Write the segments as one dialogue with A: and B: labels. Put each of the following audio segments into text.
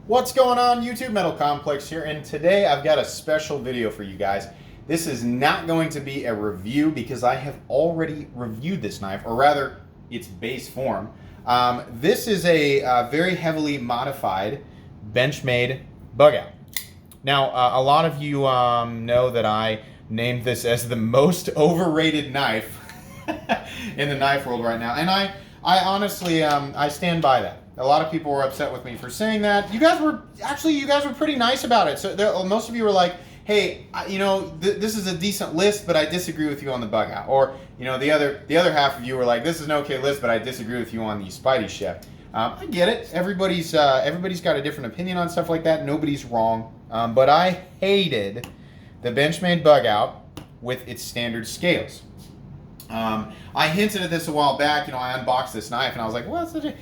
A: What's going on, YouTube? Metal Complex here, and today I've got a special video for you guys. This is not going to be a review because I have already reviewed this knife, or rather, its base form. This is a very heavily modified Benchmade Bugout. Now, a lot of you know that I named this as the most overrated knife in the knife world right now, and I honestly, I stand by that. A lot of people were upset with me for saying that. You guys were pretty nice about it. So most of you were like, "Hey, this is a decent list, but I disagree with you on the Bugout." Or, the other half of you were like, "This is an okay list, but I disagree with you on the Spidey Chef." I get it. Everybody's got a different opinion on stuff like that. Nobody's wrong. But I hated the Benchmade Bugout with its standard scales. I hinted at this a while back. I unboxed this knife and I was like, "What's it?"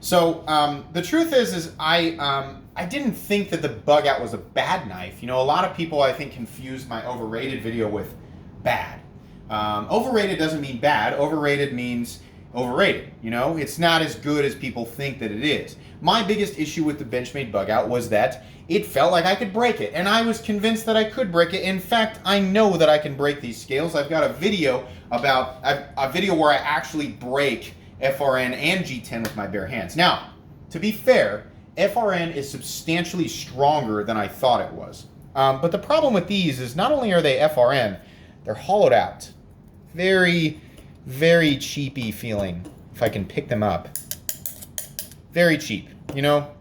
A: So the truth is I didn't think that the Bugout was a bad knife. A lot of people I think confused my overrated video with bad. Overrated doesn't mean bad. Overrated means overrated. It's not as good as people think that it is. My biggest issue with the Benchmade Bugout was that it felt like I could break it, and I was convinced that I could break it. In fact, I know that I can break these scales. I've got a video where I actually break FRN and G10 with my bare hands. Now, to be fair, FRN is substantially stronger than I thought it was. But the problem with these is not only are they FRN, they're hollowed out. Very, very cheapy feeling, if I can pick them up. Very cheap.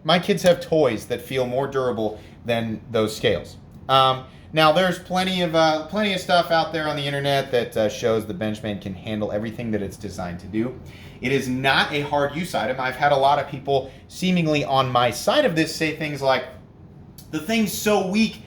A: My kids have toys that feel more durable than those scales. Now, there's plenty of stuff out there on the internet that shows the Benchmade can handle everything that it's designed to do. It is not a hard use item. I've had a lot of people seemingly on my side of this say things like, "The thing's so weak,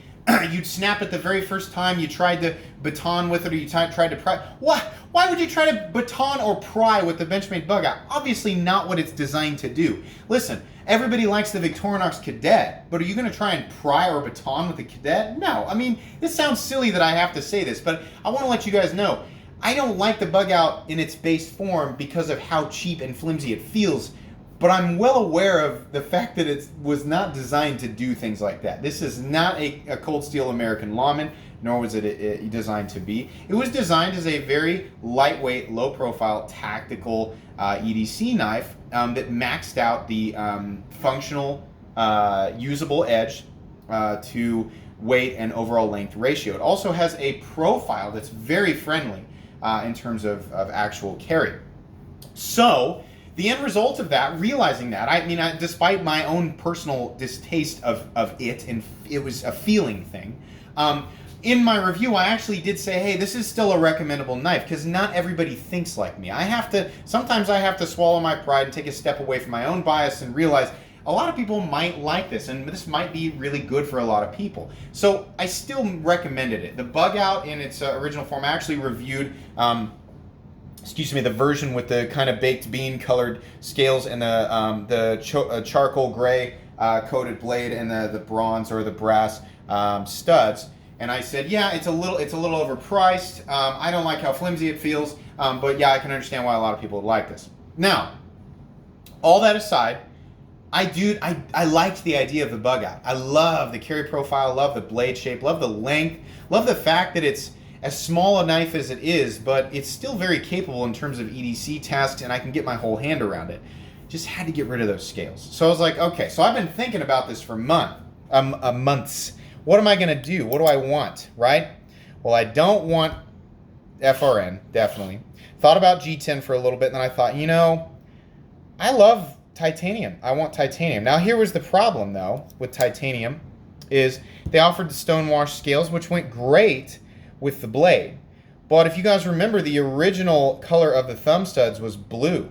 A: you'd snap it the very first time you tried to baton with it, or you tried to pry." Why would you try to baton or pry with the Benchmade Bugout? Obviously not what it's designed to do. Listen, everybody likes the Victorinox Cadet, but are you going to try and pry or baton with the Cadet? No. I mean, this sounds silly that I have to say this, but I want to let you guys know, I don't like the Bugout in its base form because of how cheap and flimsy it feels, but I'm well aware of the fact that it was not designed to do things like that. This is not a cold steel American lawman, nor was it designed to be. It was designed as a very lightweight, low-profile, tactical EDC knife that maxed out the functional, usable edge to weight and overall length ratio. It also has a profile that's very friendly in terms of actual carry. So, the end result of that, realizing that, despite my own personal distaste of it, and it was a feeling thing, in my review, I actually did say, hey, this is still a recommendable knife, because not everybody thinks like me. Sometimes I have to swallow my pride and take a step away from my own bias and realize a lot of people might like this, and this might be really good for a lot of people. So I still recommended it. The Bugout in its original form, I actually reviewed the version with the kind of baked bean colored scales and the charcoal gray coated blade and the bronze or the brass studs. And I said, yeah, it's a little overpriced. I don't like how flimsy it feels, but yeah, I can understand why a lot of people would like this. Now, all that aside, I liked the idea of the Bugout. I love the carry profile, love the blade shape, love the length, love the fact that it's as small a knife as it is, but it's still very capable in terms of EDC tasks, and I can get my whole hand around it. Just had to get rid of those scales. So I was like, okay, so I've been thinking about this for months. What am I going to do? What do I want, right? Well, I don't want FRN, definitely. Thought about G10 for a little bit, and then I thought, I love titanium. I want titanium. Now, here was the problem, though, with titanium, is they offered the stonewash scales, which went great with the blade. But if you guys remember, the original color of the thumb studs was blue.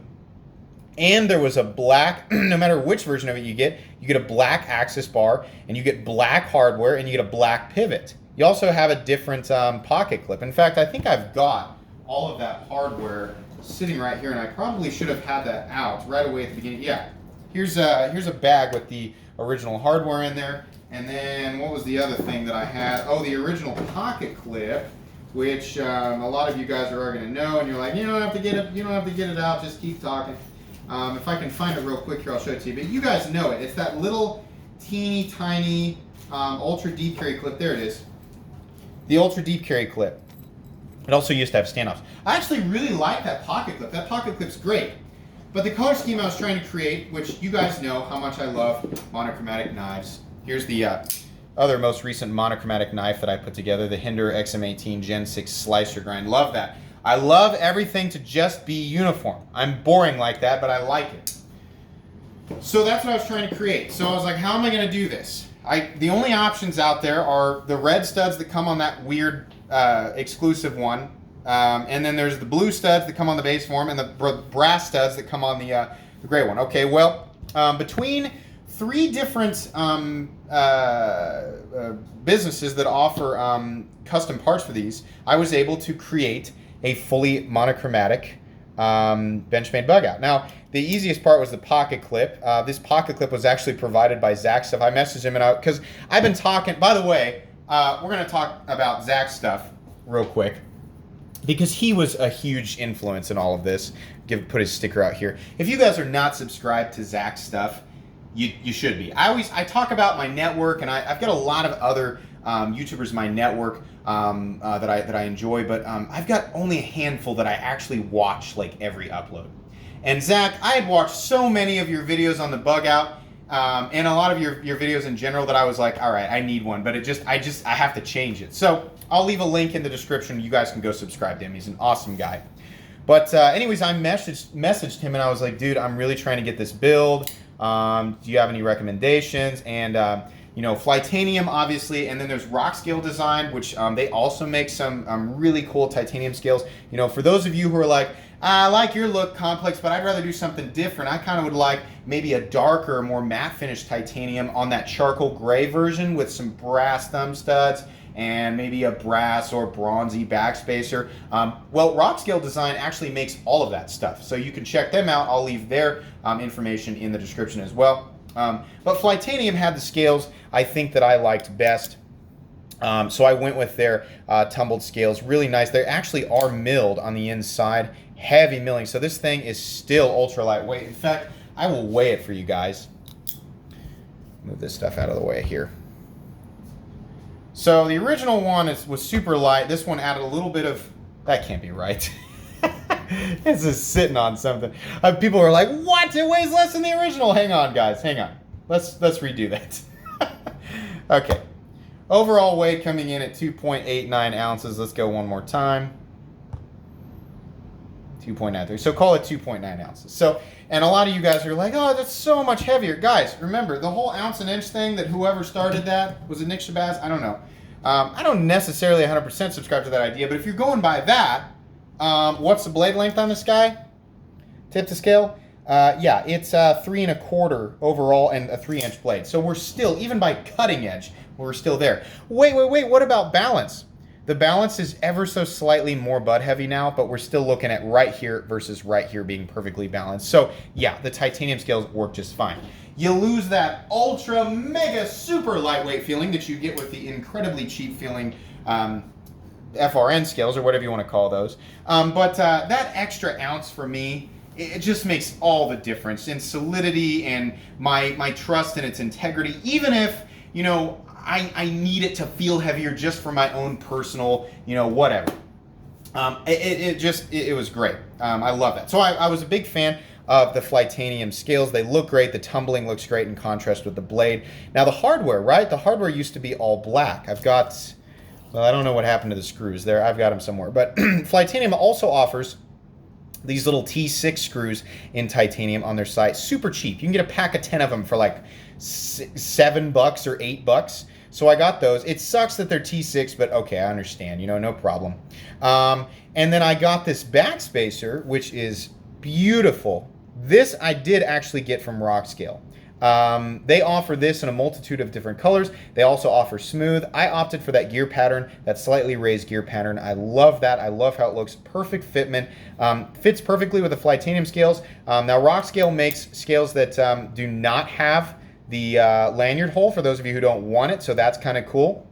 A: And there was a black, no matter which version of it you get a black axis bar, and you get black hardware, and you get a black pivot. You also have a different pocket clip. In fact, I think I've got all of that hardware sitting right here, and I probably should have had that out right away at the beginning. Yeah, here's a bag with the original hardware in there. And then what was the other thing that I had? Oh, the original pocket clip, which a lot of you guys are going to know, and you're like, you don't have to get it out, just keep talking. If I can find it real quick here, I'll show it to you. But you guys know it. It's that little teeny tiny ultra deep carry clip. There it is. The ultra deep carry clip. It also used to have standoffs. I actually really like that pocket clip. That pocket clip's great. But the color scheme I was trying to create, which you guys know how much I love monochromatic knives. Here's the other most recent monochromatic knife that I put together, the Hinder XM18 Gen 6 slicer grind. Love that. I love everything to just be uniform. I'm boring like that, but I like it. So that's what I was trying to create. So I was like, how am I going to do this? The only options out there are the red studs that come on that weird exclusive one, and then there's the blue studs that come on the base form, and the brass studs that come on the gray one. Okay, well, between 3 different businesses that offer custom parts for these, I was able to create a fully monochromatic Benchmade Bugout. Now, the easiest part was the pocket clip. This pocket clip was actually provided by Zach stuff. I messaged him because I've been talking. By the way, we're going to talk about Zach's stuff real quick because he was a huge influence in all of this. Put his sticker out here. If you guys are not subscribed to Zach's stuff, you should be. I talk about my network, and I've got a lot of other YouTubers in my network that I enjoy, but I've got only a handful that I actually watch like every upload. And Zach, I had watched so many of your videos on the Bugout, and a lot of your videos in general that I was like, all right, I need one, but I have to change it. So I'll leave a link in the description. You guys can go subscribe to him. He's an awesome guy. But anyways, I messaged him and I was like, dude, I'm really trying to get this build. Do you have any recommendations? And you know, Flytanium, obviously, and then there's Rock Scale Design, which they also make some really cool titanium scales. You know, for those of you who are like, I like your look, Complex, but I'd rather do something different. I kind of would like maybe a darker, more matte finish titanium on that charcoal gray version with some brass thumb studs and maybe a brass or bronzy backspacer. Well, Rock Scale Design actually makes all of that stuff, so you can check them out. I'll leave their information in the description as well. But Flytanium had the scales I think that I liked best. So I went with their tumbled scales. Really nice. They actually are milled on the inside. Heavy milling. So this thing is still ultra lightweight. In fact, I will weigh it for you guys. Move this stuff out of the way here. So the original one was super light. This one added a little bit of... That can't be right. It's just sitting on something. People are like, what? It weighs less than the original. Hang on, guys. Hang on. Let's redo that. Okay. Overall weight coming in at 2.89 ounces. Let's go one more time. 2.93. So call it 2.9 ounces. So, and a lot of you guys are like, oh, that's so much heavier. Guys, remember, the whole ounce and inch thing that whoever started that, was it Nick Shabazz? I don't know. I don't necessarily 100% subscribe to that idea, but if you're going by that, what's the blade length on this guy? Tip to scale? Yeah, it's 3 1/4 overall and a 3-inch blade. So we're still, even by cutting edge, we're still there. Wait, what about balance? The balance is ever so slightly more butt heavy now, but we're still looking at right here versus right here being perfectly balanced. So yeah, the titanium scales work just fine. You lose that ultra mega super lightweight feeling that you get with the incredibly cheap feeling FRN scales or whatever you want to call those. But that extra ounce for me, it just makes all the difference in solidity and my trust in its integrity, even if, you know, I need it to feel heavier just for my own personal, you know, whatever. It was great. I love that. So I was a big fan of the Flytanium scales. They look great. The tumbling looks great in contrast with the blade. Now the hardware, right? The hardware used to be all black. I've got, well, I don't know what happened to the screws there. I've got them somewhere. But Flytanium also offers these little T6 screws in titanium on their site. Super cheap. You can get a pack of 10 of them for like $7 or $8. So I got those. It sucks that they're T6, but okay, I understand. You know, no problem. And then I got this backspacer, which is beautiful. This I did actually get from Rock Scale. They offer this in a multitude of different colors. They also offer smooth. I opted for that gear pattern, that slightly raised gear pattern. I love that. I love how it looks. Perfect fitment. Fits perfectly with the Flytanium scales. Now Rock Scale makes scales that do not have the lanyard hole for those of you who don't want it, so that's kind of cool.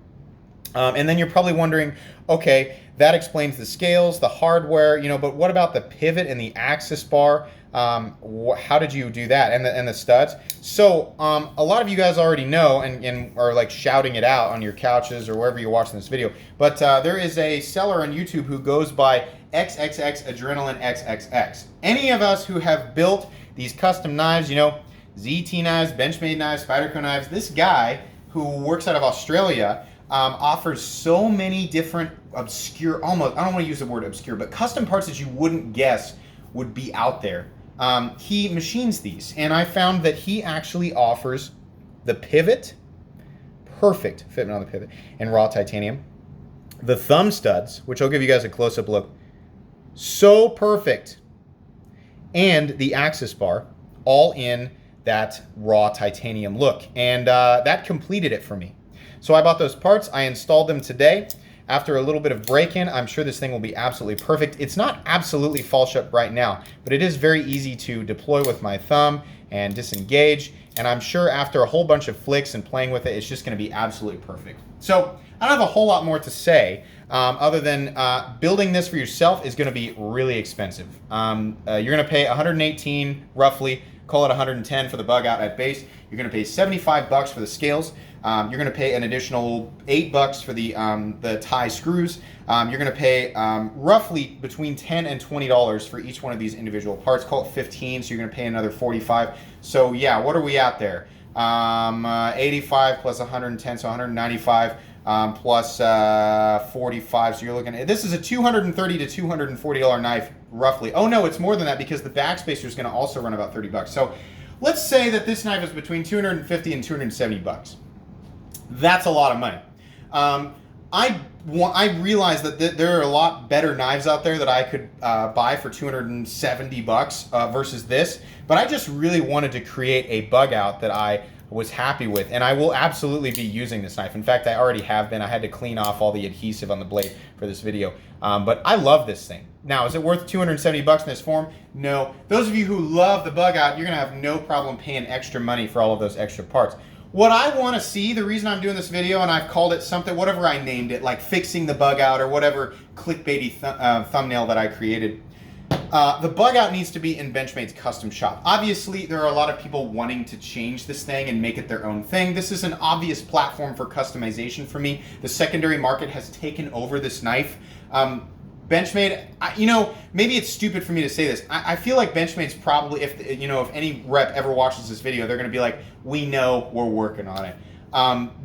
A: And then you're probably wondering, okay, that explains the scales, the hardware, you know, but what about the pivot and the axis bar? How did you do that? And the studs. So a lot of you guys already know and are like shouting it out on your couches or wherever you're watching this video. But there is a seller on YouTube who goes by XXX Adrenaline XXX. Any of us who have built these custom knives, you know, ZT knives, Benchmade knives, Spyderco knives, this guy who works out of Australia offers so many different obscure, almost, I don't want to use the word obscure, but custom parts that you wouldn't guess would be out there. He machines these, and I found that he actually offers the pivot, perfect fitment on the pivot, in raw titanium. The thumb studs, which I'll give you guys a close-up look, so perfect. And the axis bar, all in that raw titanium look. And that completed it for me. So I bought those parts, I installed them today. After a little bit of break-in, I'm sure this thing will be absolutely perfect. It's not absolutely fall shut right now, but it is very easy to deploy with my thumb and disengage. And I'm sure after a whole bunch of flicks and playing with it, it's just gonna be absolutely perfect. So I don't have a whole lot more to say other than building this for yourself is gonna be really expensive. You're gonna pay $118 roughly, call it $110 for the bug out at base. You're gonna pay $75 for the scales. You're going to pay an additional $8 for the tie screws. You're going to pay roughly between $10 and $20 for each one of these individual parts. Call it $15, so you're going to pay another $45. So yeah, what are we at there? 85 plus 110, so 195 plus 45. So you're looking at, this is a $230 to $240 knife roughly. Oh no, it's more than that because the backspacer is going to also run about $30. So let's say that this knife is between $250 and $270. That's a lot of money. I realize that there are a lot better knives out there that I could buy for $270 versus this, but I just really wanted to create a bug out that I was happy with, and I will absolutely be using this knife. In fact, I already have been. I had to clean off all the adhesive on the blade for this video, but I love this thing. Now, is it worth $270 in this form? No. Those of you who love the bug out, you're gonna have no problem paying extra money for all of those extra parts. What I want to see, the reason I'm doing this video, and I've called it something, whatever I named it, like fixing the bug out or whatever clickbaity thumbnail that I created, the bug out needs to be in Benchmade's custom shop. Obviously, there are a lot of people wanting to change this thing and make it their own thing. This is an obvious platform for customization for me. The secondary market has taken over this knife. Benchmade, you know, maybe it's stupid for me to say this. I feel like Benchmade's probably, if any rep ever watches this video, they're going to be like, we know, we're working on it.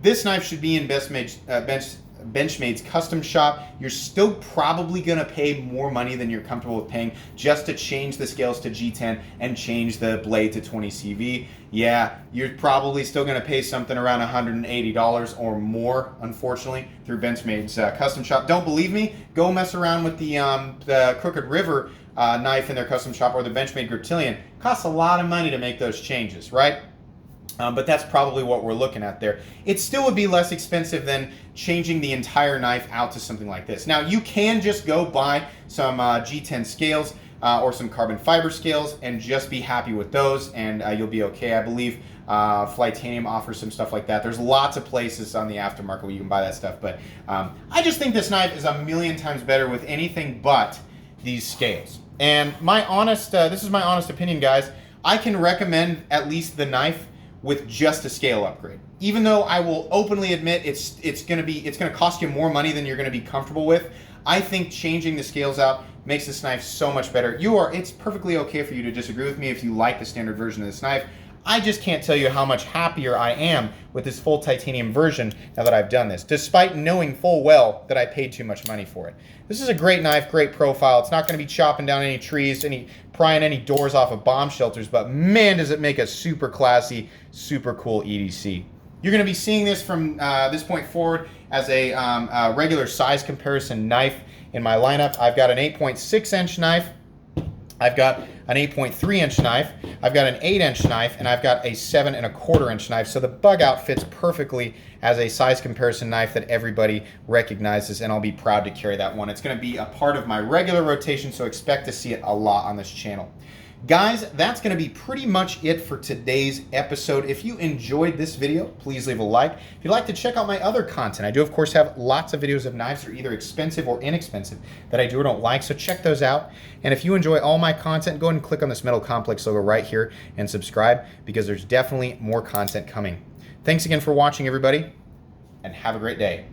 A: This knife should be in Benchmade's custom shop. You're still probably going to pay more money than you're comfortable with paying just to change the scales to G10 and change the blade to 20 CV. Yeah, you're probably still going to pay something around $180 or more, unfortunately, through Benchmade's custom shop. Don't believe me? Go mess around with the Crooked River knife in their custom shop or the Benchmade Griptilian. Costs a lot of money to make those changes, right? But that's probably what we're looking at there. It still would be less expensive than changing the entire knife out to something like this. Now, you can just go buy some G10 scales or some carbon fiber scales and just be happy with those, and you'll be okay. I believe Flightanium offers some stuff like that. There's lots of places on the aftermarket where you can buy that stuff, but I just think this knife is a million times better with anything but these scales. And my honest, this is my honest opinion, guys. I can recommend at least the knife with just a scale upgrade. Even though I will openly admit it's gonna cost you more money than you're gonna be comfortable with, I think changing the scales out makes this knife so much better. It's perfectly okay for you to disagree with me if you like the standard version of this knife. I just can't tell you how much happier I am with this full titanium version now that I've done this, despite knowing full well that I paid too much money for it. This is a great knife, great profile. It's not going to be chopping down any trees, prying any doors off of bomb shelters, but man, does it make a super classy, super cool EDC. You're going to be seeing this from this point forward as a regular size comparison knife in my lineup. I've got an 8.6-inch knife. I've got an 8.3-inch knife, I've got an 8-inch knife, and I've got a 7.25-inch knife. So the bug out fits perfectly as a size comparison knife that everybody recognizes, and I'll be proud to carry that one. It's going to be a part of my regular rotation, so expect to see it a lot on this channel. Guys, that's going to be pretty much it for today's episode. If you enjoyed this video, please leave a like. If you'd like to check out my other content, I do, of course, have lots of videos of knives that are either expensive or inexpensive that I do or don't like, so check those out. And if you enjoy all my content, go ahead and click on this Metal Complex logo right here and subscribe, because there's definitely more content coming. Thanks again for watching, everybody, and have a great day.